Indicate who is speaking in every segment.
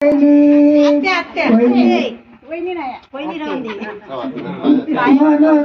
Speaker 1: मानो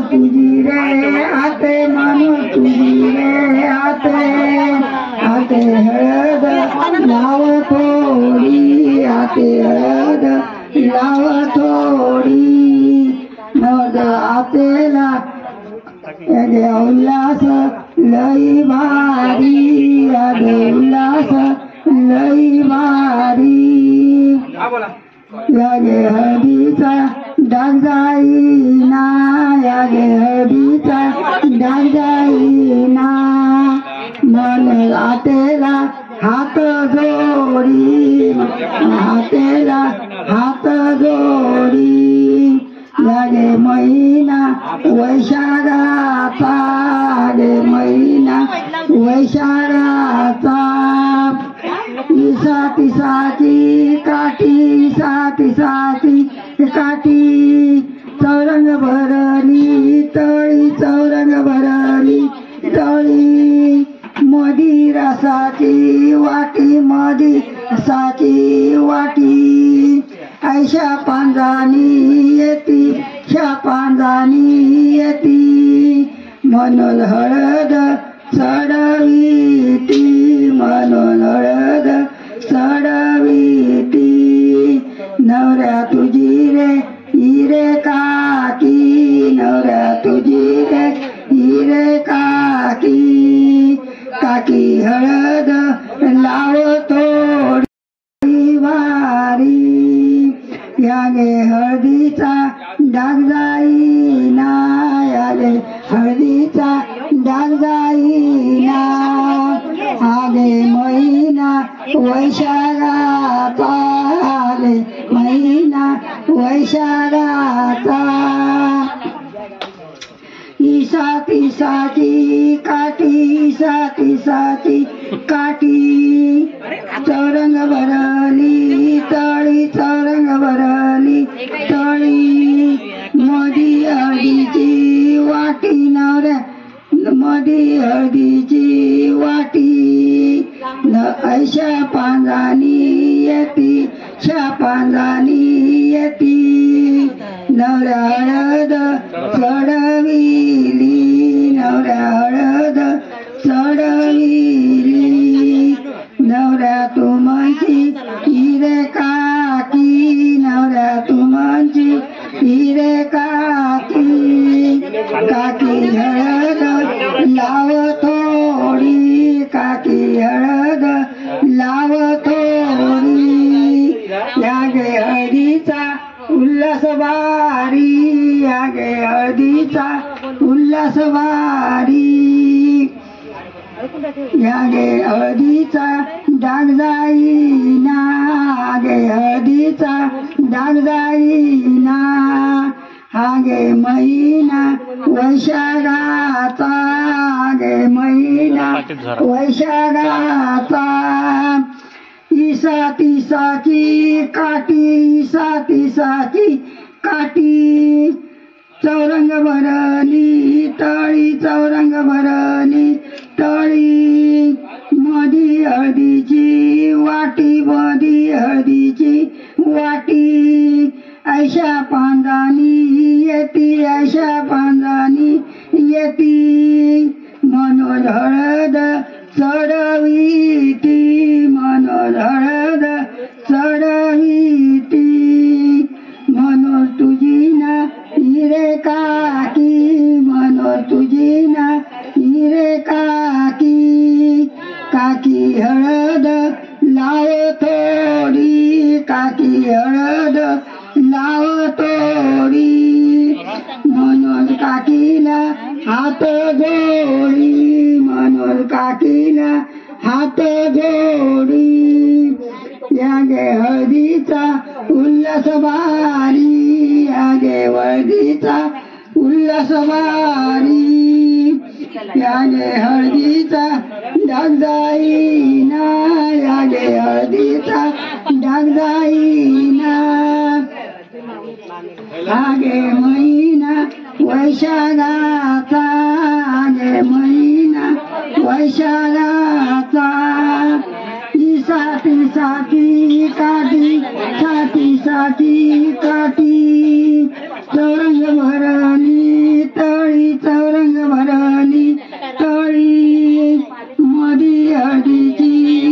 Speaker 1: तुझी रे आते मानो तुझी रे आते हळद लाव थोडी आते हळद लाव थोडी मग आतेला अगे उल्हास लई भारी अगे उल्हास लई भारी यागे हळदीचा डाग जाईना यागे हळदीचा डाग जाईना मन आतेला हात जोडी आतेला हात जोडी यागे महिना वैशाखाचा गे महिना वैशाखाचा तिसाची काठी तिसाची काठी चौरंग भरली तळी चौरंग भरली तळी मधी रसाची वाटी मधी रसाची वाटी ऐशा पांजानी येती शा पांजानी येती मनोल हळद चढवीती मनोल हळद चढवीती नवऱ्या तुझी रे हिरे काकी नवऱ्या तुझी रे हिरे काकी काकी हळद लाव थोडी वारी यागे हळदीचा डाग जाईना यागे हळदीचा डाग जाईना आगे महिना वैशाखाचा आगे महिना वैशाखाचा तिसाची काठी तिसाची काठी चौरंग भरली तळी चौरंग भरली तळी मधी हळदीची वाटी नवऱ्या मधी हळदीची वाटी ऐशा पांजानी येती शा पांजानी येती नवऱ्या हळद चढविली नवऱ्या हळद चढविली नवऱ्या तुमची हिरे काकी नवऱ्या तुमची हिरे काकी काकी हळद लाव थोडी काकी हळद लाव थोडी यागे हळदीचा उल्हास वारी यागे हळदीचा उल्हास वारी यागे हळदीचा डाग जाईना आगे हळदीचा डाग जाईना आगे महिना वैशाखाचा आगे महिना वैशाखाचा तिसाची काठी तिसाची काठी चौरंग भरली तळी चौरंग भरली तळी मधी हळदीची वाटी मधी हळदीची वाटी ऐशा पांजानी येती ऐशा पांजानी येती मनोज हळद चढवीती मनोज हळद चढवीती मनोज तुझी ना हिरे काकी मनोज तुझी ना हिरे काकी काकी हळद लाव थोडी काकी हळद लाव थोडी मनोज काकीला हात जोडी मनोज काकीला हात जोडी यागे हळदीचा उल्हास वारी यागे हळदीचा उल्हास वारी यागे हळदीचा डाग जाईना यागे हळदीचा डाग जाईना आगे महिना वैशाखाचा आगे महिना वैशाखाचा तिसाची काठी साठी साठी काठी चौरंग भरली तळी चौरंग भरली तळी मधी हळदीची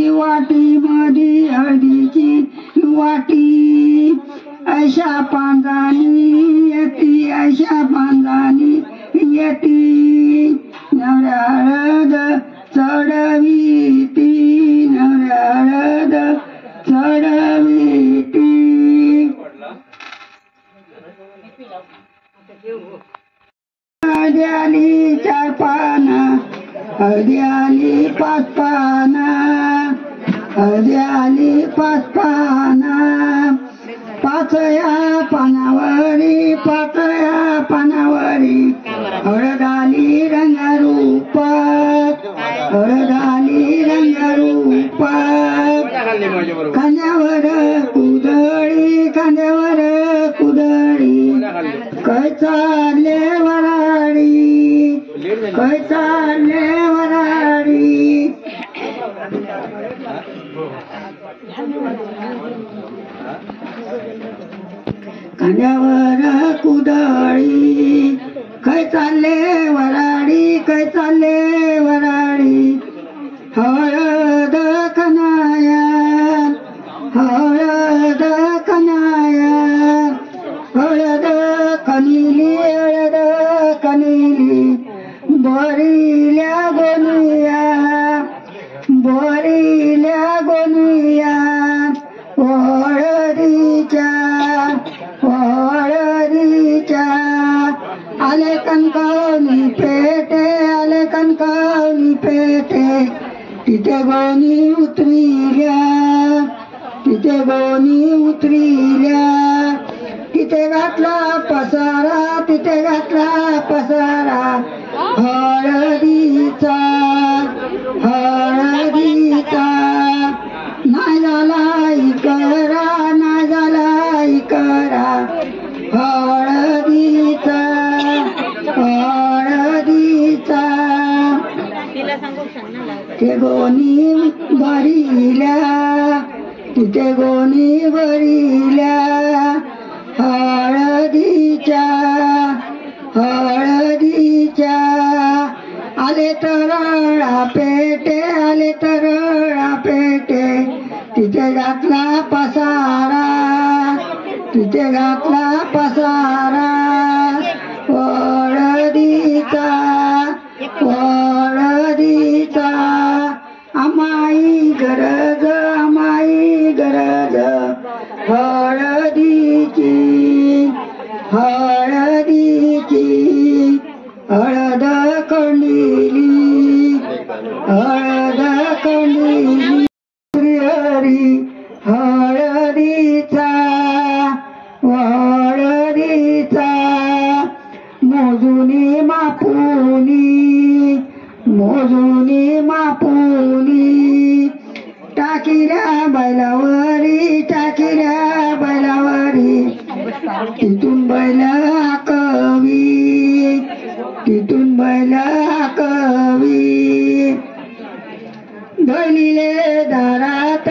Speaker 1: वाटी मधी हळदीची वाटी अशा पांजानी येती अशा पांजानी येती नवऱ्या हळद चढवीती नवऱ्या हळद चढवीती हळदी आली 4 पाना हळदी आली 5 पाना हळदी आली 5 पाना 5या पानावरी 5या पानावरी हळद आली रंगरूपात हळद आली रंगरूपात खांद्यावर कुदळी खांद्यावर कुदळी काय चालले वराडी काय चालले वराडी खांद्यावर कुदळी काय चालले वराडी काय चालले वराडी हळद कनाया हळद कनाया हळद कनिली हळद कनिली बोरिल्या गोनुया बोरिल्या गोनुया हळदीच्या हळदीच्या आले कणकवली पेटे आले कणकवली पेटे तिथे गोनी उतरिल्या तिथे गोनी उतरिल्या तिथे घातला पसारा तिथे घातला पसारा हळदीचा हळदीचा नाही झाला इकरा नाही झाला इकरा हळदीचा हळदीचा ते गोनी भरिल्या तिथे गोनी भरिल्या हळदीच्या हळदीच्या आले तरळा पेटे आले तरळा पेटे तिथे घातला पसारा तिथे घातला पसारा हळदीचा हळदीचा आमाई गरज हळदीची हळदीची हळद कंडिली हळद कंडिली हरी हळदीचा हळदीचा मोजुनी मापुनी टाकिल्या बैलावरी टाकिल्या बैलावरी तिथून बैल कवी तिथून बैल कवी बैलिले दारात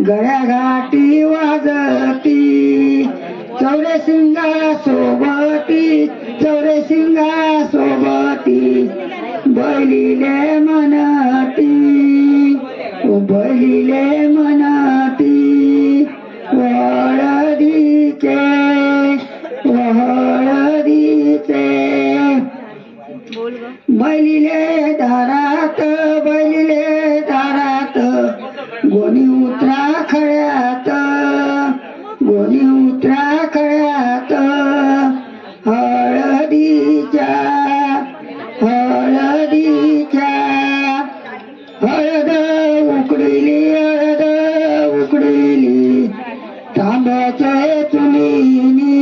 Speaker 1: गळ्याघाटी वाजती चौरे सिंगा सोबती बैलिले म्हणती हळदीचे बैलिले दारात गोनी उतरा खळ्यात हळदीच्या हळद उकडली तांब्याच्या चुलीनी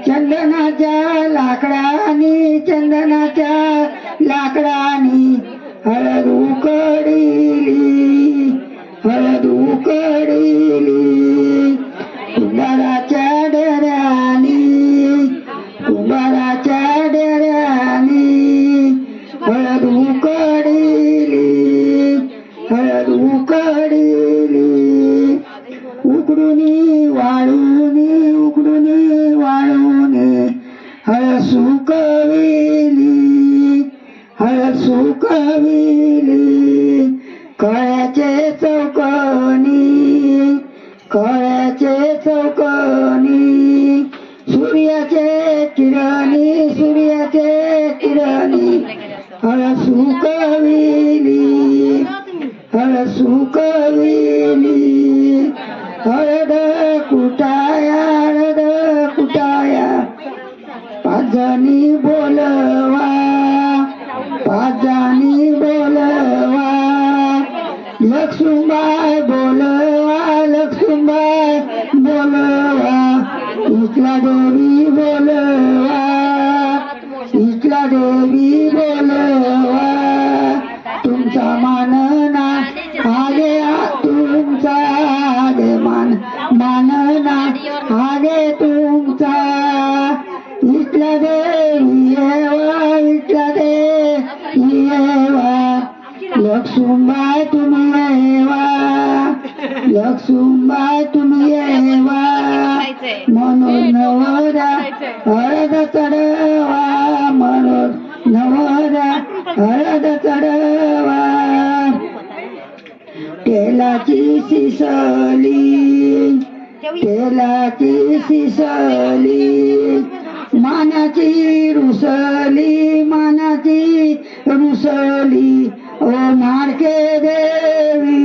Speaker 1: चंदनाच्या लाकडानी हळद उकडली कुंभाराच्या सुऱ्याच्या डेऱ्यानी हळद उकडली हळद उकडली उकडूनी वाळूनी हळद सुकविली कळ्याचे चौकणी सूर्याचे किरणी हळद सुकविली हळद कुटाया पाच जणी बोलवा लक्ष्मीबाई बोलवा इथला देवी बोलवा तुमचा मानना आगे तुमचा मानना आगे तुमचा इथला देवी येवा लक्ष्मीबाई तुम्ही येवा म्हणून नवरा हळद चढवा तेलाची सिसली मानाची रुसली ओ माडके देवी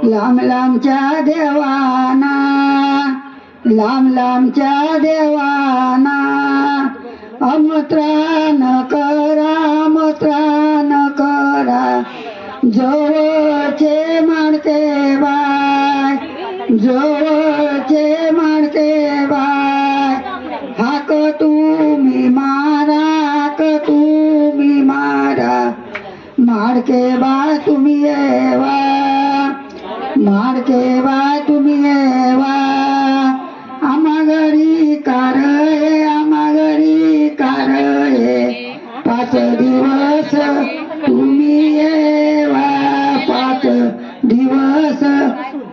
Speaker 1: लांब लांबच्या देवाना आमंत्रण करा जवळचे माणके बाय हाक तुम्ही मारा माडके बाय तुम्ही येवा आम्हा घरी कार आहे 5 दिवस तुम्ही येवा 5 दिवस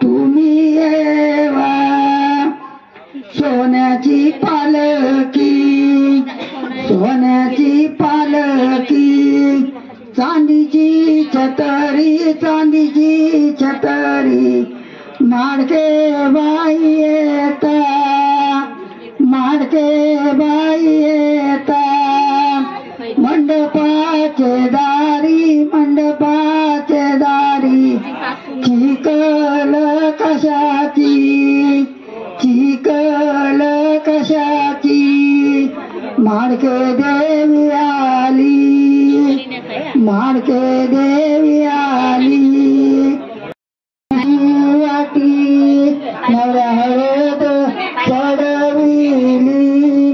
Speaker 1: तुम्ही येवा सोन्याची पालकी चांदीची छतरी माडके बाई येता मंडपाचे दारी चिकल कशाची माडके देवी आली वाटी नवऱ्या हळद चढविली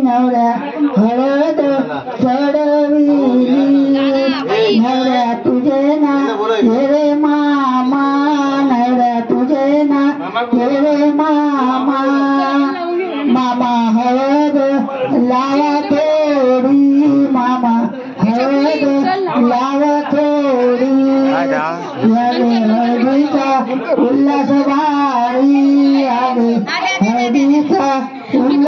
Speaker 1: नवऱ्या तुझे ना रे मामा नवऱ्या तुझे ना रे मामा हळद लावा थोडी मामा हळद लावा थोडी हळदीचा उल्हास भारी हळदीचा